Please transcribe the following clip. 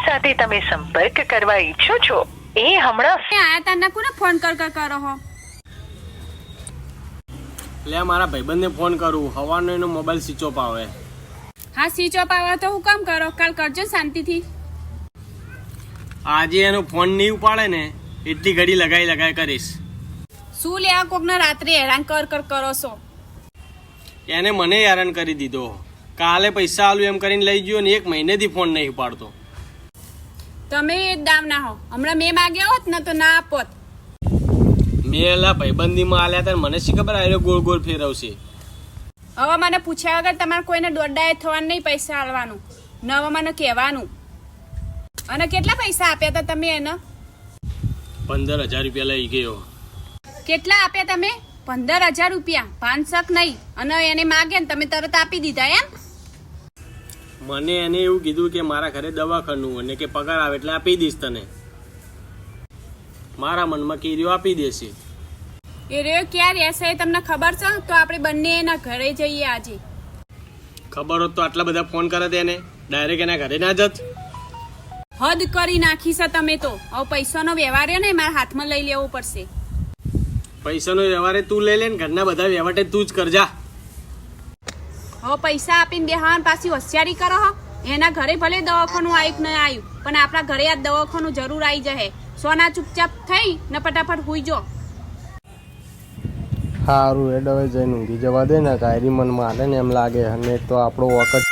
સાથે તમે સંપર્ક કરવા ઈચ્છો છો એ હમણાં આયા તારના કોને ફોન કરો હો? લે મારા ભાઈબંધને ફોન કરું, હવાનો એનો મોબાઈલ સ્વિચ ઓફ આવે. હા સ્વિચ ઓફ આવે તો હું કામ કરો, કાલ કરજો શાંતિથી. આજે એનો ફોન નહીં ઉપાડે ને એટલી ઘડી લગાઈ કરીશ. શું લેવા કોકને રાત્રે હેરાન કરો છો? એને મને હેરાન કરી દીધો. કાલે પૈસા આલું એમ કરીને લઈ ગયો ને 1 મહિનેથી ફોન નહીં ઉપાડતો. તમે એ જ દામ ના હો. હમણાં મેં માગ્યા હોત ને તો ના આપોત. મેં એલા ભાઈબંધીમાં આલ્યા હતા, મને શી ખબર આવ્યો ગોળ ગોળ ફેરવશે. હવે મને પૂછ્યા વગર તમારે કોઈને દોડાએ થવાનું નહીં, પૈસા આલવાનું ને હવે મને કહેવાનું. અને કેટલા પૈસા આપ્યા હતા તમે એને? 15,000 રૂપિયા લઈ ગયો. કેટલા આપ્યા તમે? 15,000 રૂપિયા? 500 નહીં. અને એને માગે ને તમે તરત આપી દીધા એમ? મને એને એવું કીધું કે મારા ઘરે દવાખાનું અને કે પગાર આવે એટલે આપી દઈશ તને. મારા મનમાં કીર્યો આપી દેશે. એ રહ્યો ક્યાં રહેશે એ તમને ખબર છે? તો આપણે બંને એના ઘરે જઈએ આજે. ખબર હોત તો આટલા બધા ફોન કરે તેને, ડાયરેક્ટ એના ઘરે ના જત. હદ કરી નાખી છે તમે તો. હવે પૈસાનો વ્યવહાર રહ્યો ને મારા હાથમાં લઈ લેવો પડશે. પૈસાનો વ્યવહાર તું લઈ લે ને ઘરના બધા વ્યવહાર તું જ કરજા. હવે પૈસા આપીને બેહાન પાછી હોશિયારી કરો હો. એના ઘરે ભલે દવાખાનું આવ્યું કે ન આવ્યું, પણ આપણા ઘરે આ દવાખાનું જરૂર આવી જશે. સોના ચૂપચાપ થઈ ને ફટાફટ હુઈ જો. સારું એડ હવે જઈને ઊંઘી જવા દે ને, કાયરી મનમાં હાલે ને એમ લાગે. અને તો આપણો વખત